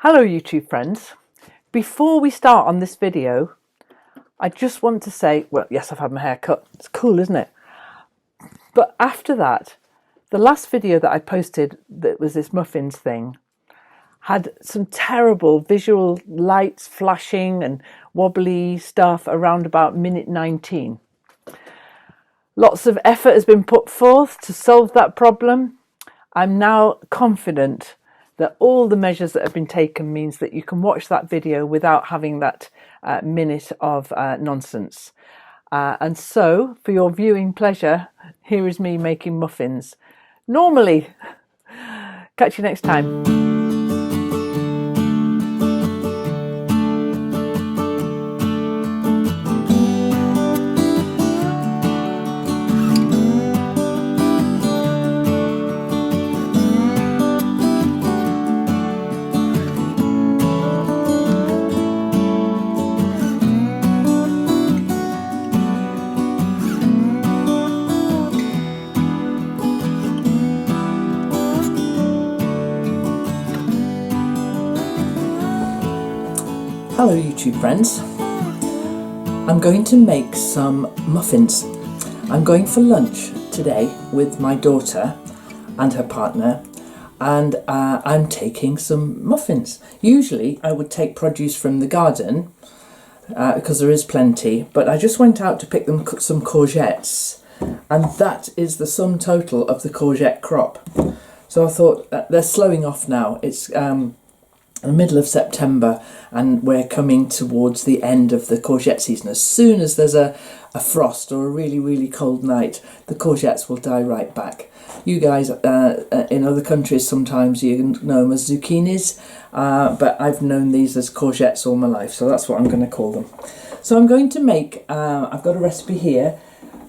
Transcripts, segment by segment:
Hello YouTube friends. Before we start on this video, I just want to say, well, yes, I've had my hair cut. It's cool, isn't it? But after that, the last video that I posted that was this muffins thing had some terrible visual lights flashing and wobbly stuff around about minute 19. Lots of effort has been put forth to solve that problem. I'm now confident that all the measures that have been taken means that you can watch that video without having that minute of nonsense. And so, for your viewing pleasure, here is me making muffins. Normally. Catch you next time. Hello YouTube friends, I'm going to make some muffins. I'm going for lunch today with my daughter and her partner, and I'm taking some muffins. Usually I would take produce from the garden because there is plenty, but I just went out to pick them some courgettes, and that is the sum total of the courgette crop. So I thought they're slowing off now. It's the middle of September and we're coming towards the end of the courgette season. As soon as there's a frost or a really cold night, the courgettes will die right back. You guys in other countries sometimes you know them as zucchinis, but I've known these as courgettes all my life, so that's what I'm going to call them. So I'm going to make, I've got a recipe here,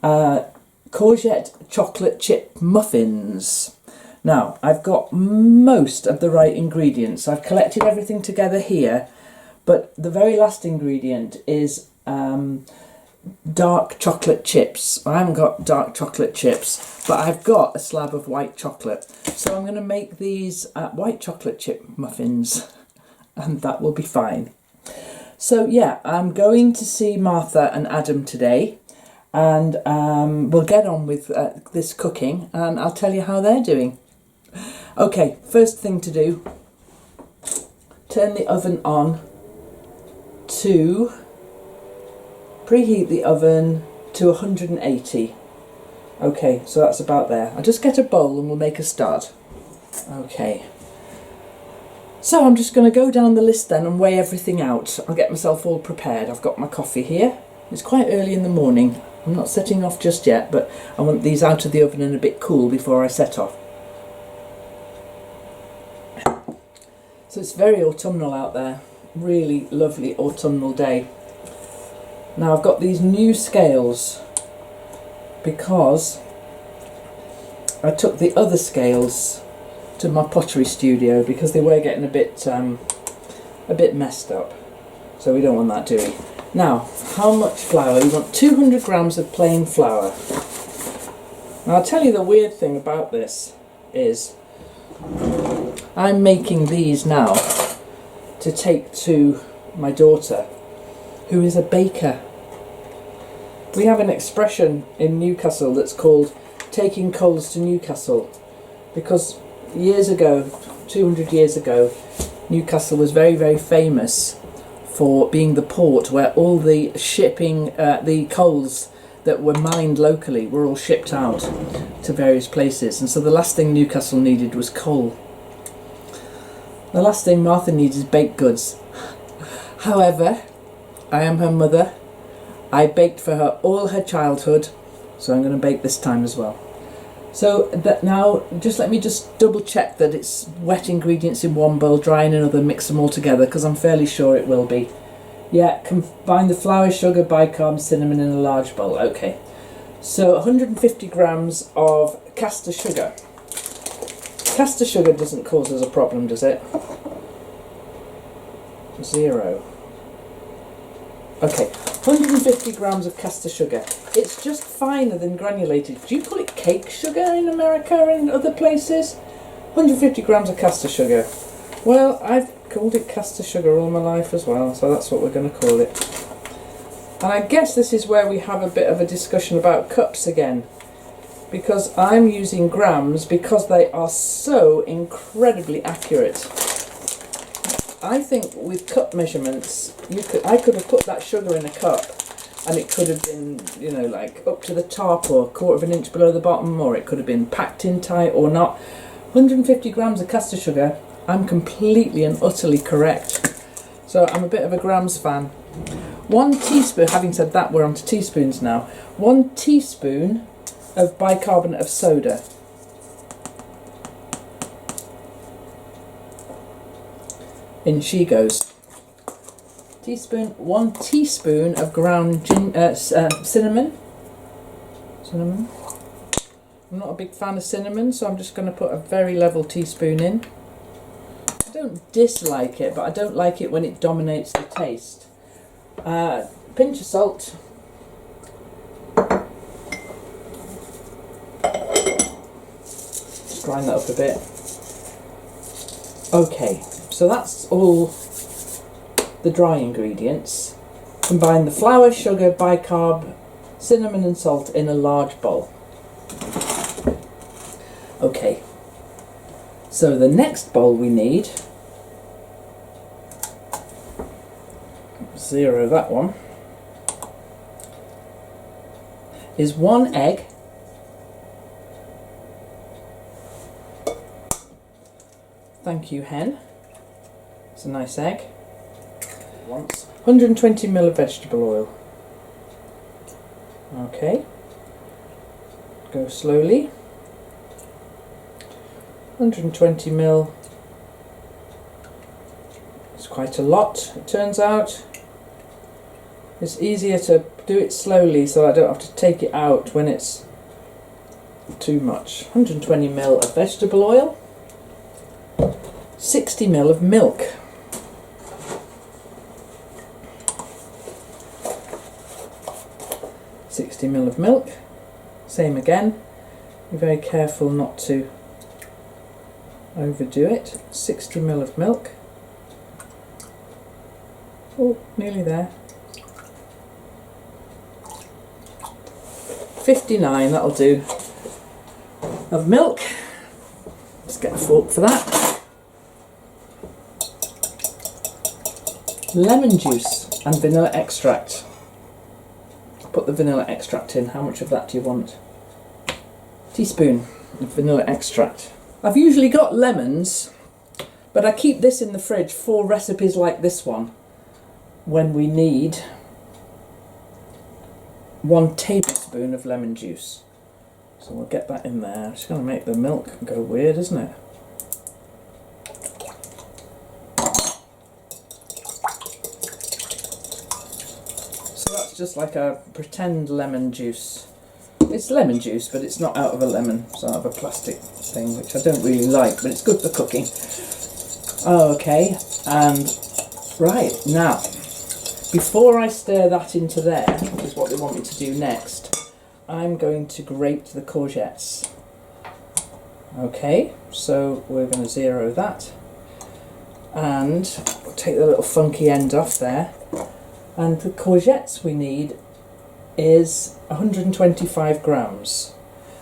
courgette chocolate chip muffins. Now, I've got most of the right ingredients. I've collected everything together here, but the very last ingredient is dark chocolate chips. I haven't got dark chocolate chips, but I've got a slab of white chocolate. So I'm going to make these white chocolate chip muffins, and that will be fine. So yeah, I'm going to see Martha and Adam today, and we'll get on with this cooking, and I'll tell you how they're doing. Okay, first thing to do, turn the oven on to, preheat the oven to 180. Okay, so that's about there. I'll just get a bowl and we'll make a start. Okay, so I'm just going to go down the list then and weigh everything out. I'll get myself all prepared. I've got my coffee here. It's quite early in the morning. I'm not setting off just yet, but I want these out of the oven and a bit cool before I set off. So it's very autumnal out there, really lovely autumnal day. Now I've got these new scales because I took the other scales to my pottery studio because they were getting a bit messed up. So we don't want that, do we? Now, how much flour? You want 200 grams of plain flour. Now I'll tell you the weird thing about this is I'm making these now to take to my daughter, who is a baker. We have an expression in Newcastle that's called taking coals to Newcastle, because years ago, 200 years ago, Newcastle was very famous for being the port where all the shipping, the coals that were mined locally were all shipped out to various places, and so the last thing Newcastle needed was coal. The last thing Martha needs is baked goods. However, I am her mother. I baked for her all her childhood, so I'm going to bake this time as well. So that now, just let me just double check that it's wet ingredients in one bowl, dry in another, mix them all together, because I'm fairly sure it will be. Yeah, combine the flour, sugar, bicarb, cinnamon in a large bowl. Okay. So 150 grams of caster sugar. Caster sugar doesn't cause us a problem, does it? 0. Okay, 150 grams of caster sugar. It's just finer than granulated. Do you call it cake sugar in America and other places? 150 grams of caster sugar. Well, I've called it caster sugar all my life as well, so that's what we're going to call it. And I guess this is where we have a bit of a discussion about cups again, because I'm using grams because they are so incredibly accurate. I think with cup measurements, I could have put that sugar in a cup and it could have been, you know, like up to the top or a quarter of an inch below the bottom, or it could have been packed in tight or not. 150 grams of caster sugar, I'm completely and utterly correct. So I'm a bit of a grams fan. 1 teaspoon, having said that, we're on to teaspoons now. 1 teaspoon of bicarbonate of soda. In she goes. 1 teaspoon of ground cinnamon. Cinnamon. I'm not a big fan of cinnamon, so I'm just going to put a very level teaspoon in. I don't dislike it, but I don't like it when it dominates the taste. Pinch of salt. Just grind that up a bit. Okay, so that's all the dry ingredients. Combine the flour, sugar, bicarb, cinnamon and salt in a large bowl. Okay, so the next bowl we need, zero that one, is 1 egg, thank you hen, it's a nice egg, 120 ml of vegetable oil, okay, go slowly, 120 ml, it's quite a lot it turns out. It's easier to do it slowly so I don't have to take it out when it's too much. 120 ml of vegetable oil, 60 ml of milk, ml of milk, same again, be very careful not to overdo it. 60 ml of milk, oh nearly there, 59, that'll do, of milk. Let's get a fork for that. Lemon juice and vanilla extract. Put the vanilla extract in. How much of that do you want? Teaspoon of vanilla extract. I've usually got lemons, but I keep this in the fridge for recipes like this one when we need 1 tablespoon of lemon juice. So we'll get that in there. It's going to make the milk go weird, isn't it? So that's just like a pretend lemon juice. It's lemon juice, but it's not out of a lemon. It's out of a plastic thing, which I don't really like, but it's good for cooking. Okay, and right, now, before I stir that into there, which is what they want me to do next, I'm going to grate the courgettes. Okay, so we're going to zero that, and we'll take the little funky end off there. And the courgettes we need is 125 grams,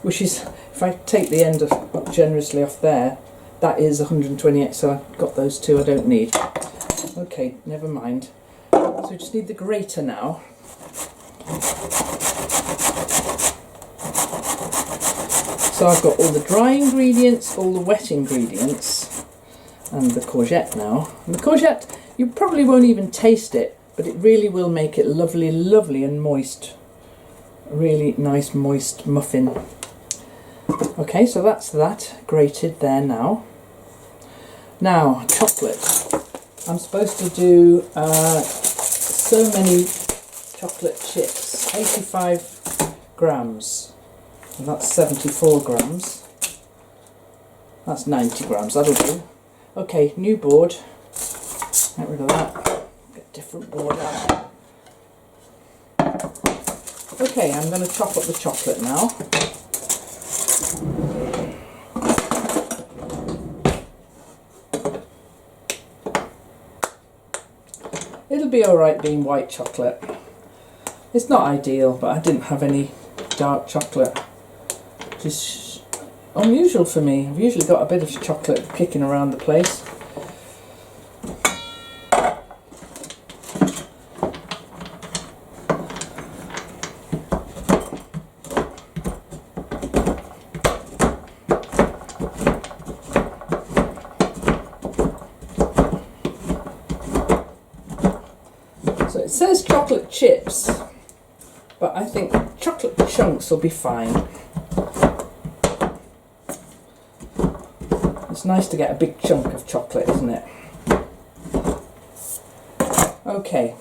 which is, if I take the end of generously off there, that is 128, so I've got those two I don't need. Okay, never mind. So we just need the grater now. So I've got all the dry ingredients, all the wet ingredients, and the courgette now. And the courgette, you probably won't even taste it, but it really will make it lovely, lovely and moist. A really nice moist muffin. Okay, so that's that grated there now. Now, chocolate. I'm supposed to do so many chocolate chips, 85 grams. And that's 74 grams. That's 90 grams, that'll do. Okay, new board. Get rid of that. Get a different board out. Okay, I'm going to chop up the chocolate now. It'll be alright being white chocolate. It's not ideal, but I didn't have any dark chocolate, which is unusual for me. I've usually got a bit of chocolate kicking around the place. So it says chocolate chips, but I think chocolate chunks will be fine. It's nice to get a big chunk of chocolate, isn't it? Okay,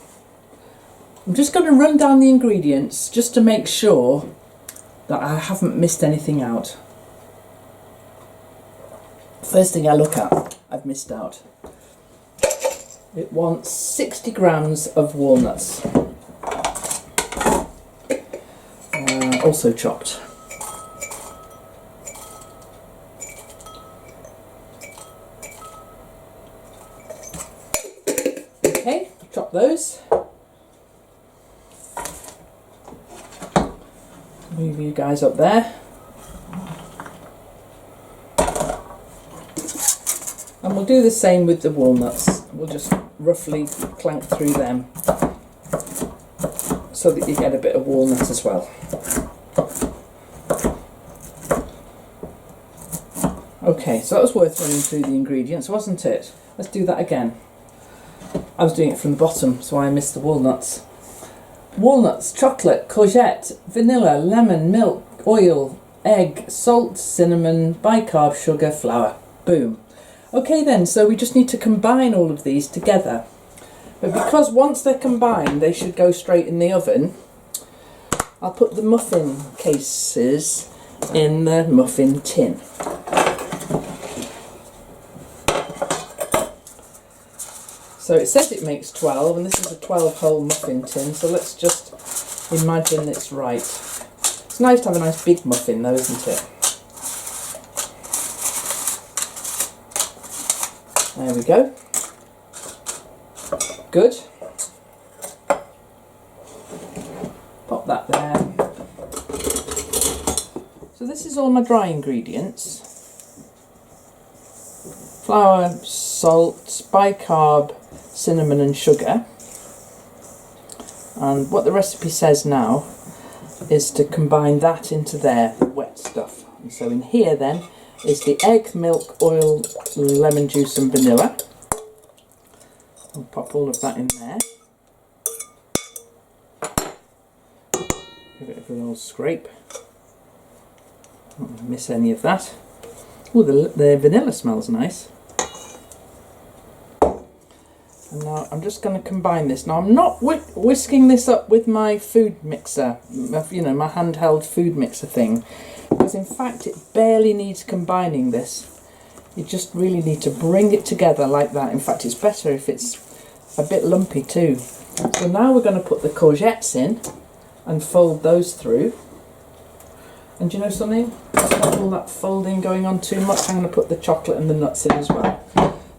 I'm just going to run down the ingredients just to make sure that I haven't missed anything out. First thing I look at, I've missed out. It wants 60 grams of walnuts, also chopped. Okay, chop those. Move you guys up there. And we'll do the same with the walnuts. We'll just roughly clank through them so that you get a bit of walnut as well. Okay, so that was worth running through the ingredients, wasn't it? Let's do that again. I was doing it from the bottom, so I missed the walnuts. Walnuts, chocolate, courgette, vanilla, lemon, milk, oil, egg, salt, cinnamon, bicarb, sugar, flour. Boom. Okay then, so we just need to combine all of these together. But because once they're combined, they should go straight in the oven, I'll put the muffin cases in the muffin tin. So it says it makes 12, and this is a 12-hole muffin tin, so let's just imagine it's right. It's nice to have a nice big muffin though, isn't it? There we go. Good. Pop that there. So this is all my dry ingredients. Flour, salt, bicarb, cinnamon and sugar. And what the recipe says now is to combine that into there, the wet stuff. And so in here then is the egg, milk, oil, lemon juice and vanilla. I'll pop all of that in there. Give it a good old scrape. Don't miss any of that. Oh, the vanilla smells nice. And now I'm just going to combine this. Now I'm not whisking this up with my food mixer, you know, my handheld food mixer thing, because in fact it barely needs combining this. You just really need to bring it together like that. In fact, it's better if it's a bit lumpy too. So now we're going to put the courgettes in and fold those through. And do you know something? Not all that folding going on too much. I'm going to put the chocolate and the nuts in as well.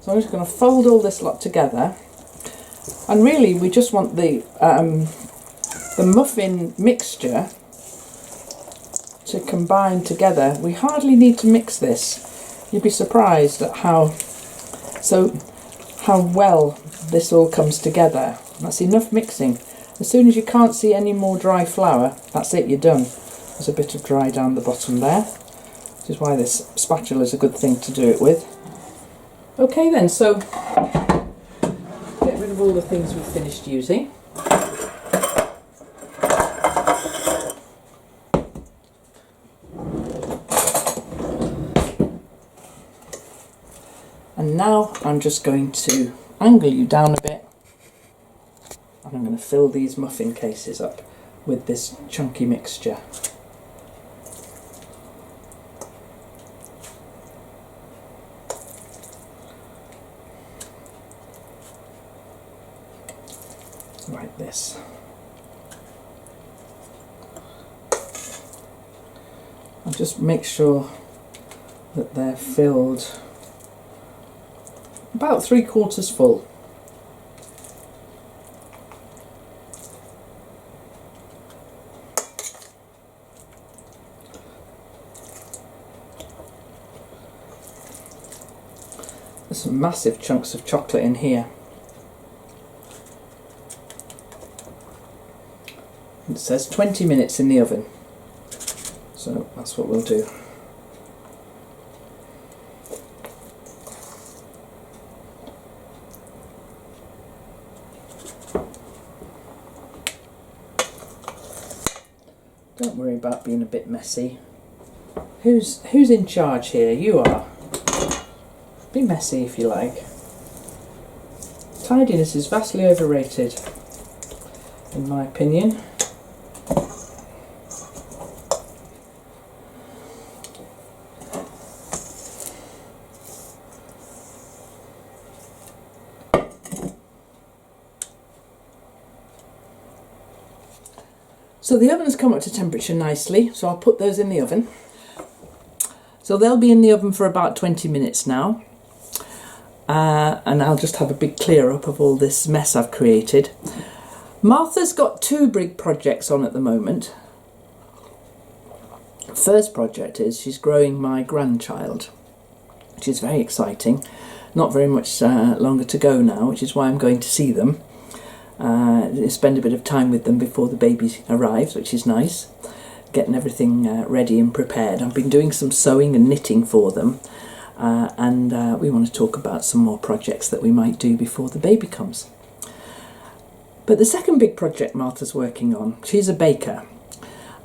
So I'm just going to fold all this lot together. And really we just want the muffin mixture to combine together. We hardly need to mix this. You'd be surprised at how well this all comes together. That's enough mixing. As soon as you can't see any more dry flour, that's it, you're done. There's a bit of dry down the bottom there, which is why this spatula is a good thing to do it with. Okay then, so get rid of all the things we've finished using. And now I'm just going to angle you down a bit, and I'm going to fill these muffin cases up with this chunky mixture. Like this. And just make sure that they're filled about 3/4 full. some massive chunks of chocolate in here. It says 20 minutes in the oven, so that's what we'll do. Don't worry about being a bit messy. Who's in charge here? You are. Be messy if you like. Tidiness is vastly overrated, in my opinion. So the oven's come up to temperature nicely, so I'll put those in the oven. So they'll be in the oven for about 20 minutes now. And I'll just have a big clear up of all this mess I've created. Martha's got two big projects on at the moment. First project is she's growing my grandchild, which is very exciting. Not very much longer to go now, which is why I'm going to see them. Spend a bit of time with them before the baby arrives, which is nice. Getting everything ready and prepared. I've been doing some sewing and knitting for them, and we want to talk about some more projects that we might do before the baby comes. But the second big project Martha's working on, she's a baker,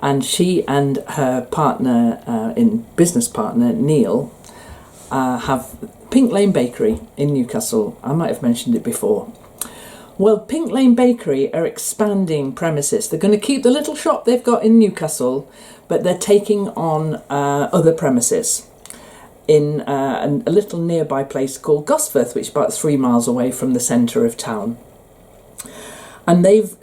and she and her partner, business partner Neil, have Pink Lane Bakery in Newcastle. I might have mentioned it before. Well, Pink Lane Bakery are expanding premises. They're going to keep the little shop they've got in Newcastle, but they're taking on other premises in a little nearby place called Gosforth, which is about 3 miles away from the centre of town. And they've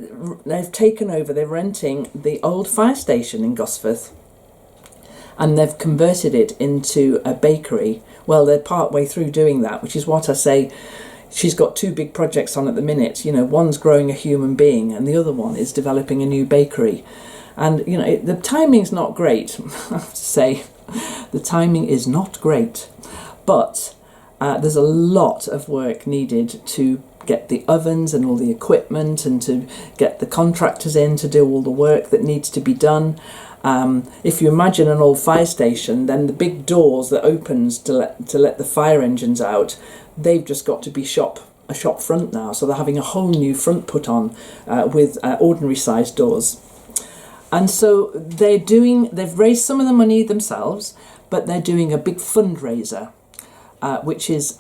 taken over, they're renting the old fire station in Gosforth, and they've converted it into a bakery. Well, they're part way through doing that, which is what I say. She's got two big projects on at the minute. You know, one's growing a human being and the other one is developing a new bakery. And, you know, the timing's not great, I have to say. The timing is not great. But there's a lot of work needed to get the ovens and all the equipment and to get the contractors in to do all the work that needs to be done. If you imagine an old fire station, then the big doors that opens to let the fire engines out, they've just got to be a shop front now. So they're having a whole new front put on with ordinary sized doors. And so they've raised some of the money themselves, but they're doing a big fundraiser, which is,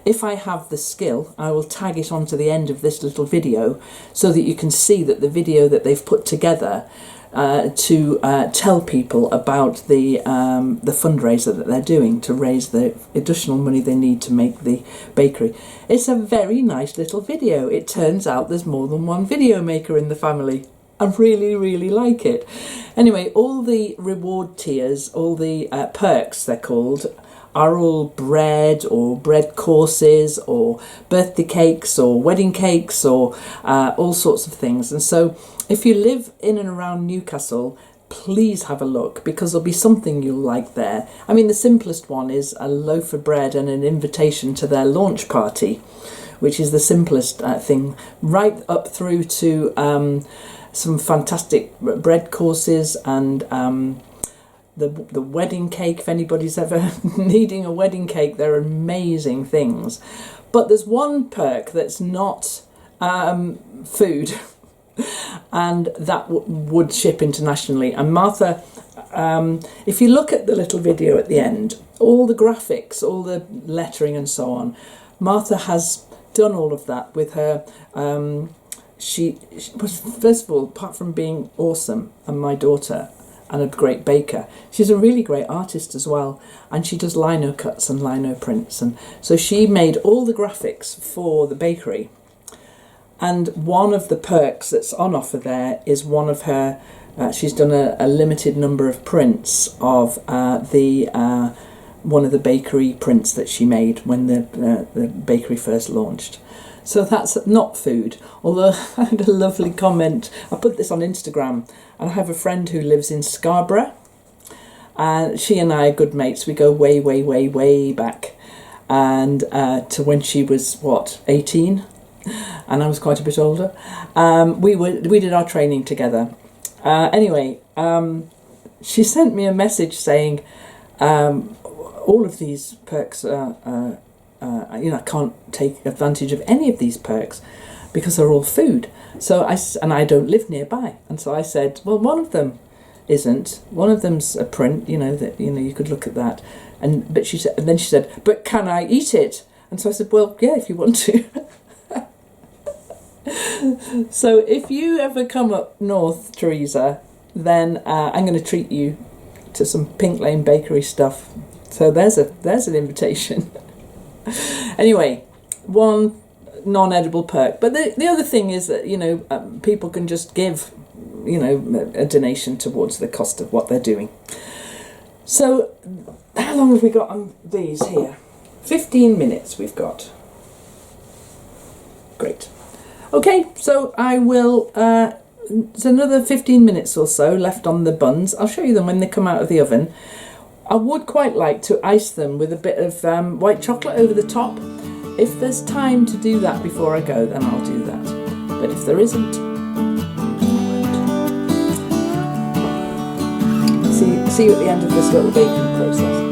if I have the skill, I will tag it onto the end of this little video so that you can see that the video that they've put together to tell people about the fundraiser that they're doing to raise the additional money they need to make the bakery. It's a very nice little video. It turns out there's more than one video maker in the family. I really, really like it. Anyway, all the reward tiers, all the perks they're called, are all bread or bread courses or birthday cakes or wedding cakes or all sorts of things. And so if you live in and around Newcastle, please have a look, because there'll be something you'll like there. I mean, the simplest one is a loaf of bread and an invitation to their launch party, which is the simplest thing, right up through to some fantastic bread courses and the wedding cake. If anybody's ever needing a wedding cake, they're amazing things. But there's one perk that's not food, and that would ship internationally. And Martha, if you look at the little video at the end, all the graphics, all the lettering and so on, Martha has done all of that with her. She was, first of all, apart from being awesome and my daughter and a great baker, she's a really great artist as well, and she does lino cuts and lino prints, and so she made all the graphics for the bakery. And one of the perks that's on offer there is one of her, she's done a limited number of prints of one of the bakery prints that she made when the bakery first launched. So that's not food, although I had a lovely comment. I put this on Instagram, and I have a friend who lives in Scarborough, and she and I are good mates. We go way, way, way, way back. and to when she was, what, 18? And I was quite a bit older. We did our training together. Anyway, she sent me a message saying, all of these perks, I can't take advantage of any of these perks because they're all food. So I don't live nearby. And so I said, well, one of them isn't. One of them's a print, that you could look at that. And then she said, but can I eat it? And so I said, well, yeah, if you want to. So if you ever come up north, Teresa, then I'm going to treat you to some Pink Lane Bakery stuff. So there's an invitation. Anyway, one non-edible perk. But the other thing is that people can just give a donation towards the cost of what they're doing. So how long have we got on these here? 15 minutes we've got. Great. Okay, so I will, there's another 15 minutes or so left on the buns. I'll show you them when they come out of the oven. I would quite like to ice them with a bit of white chocolate over the top. If there's time to do that before I go, then I'll do that. But if there isn't, I won't. See you at the end of this little baking process.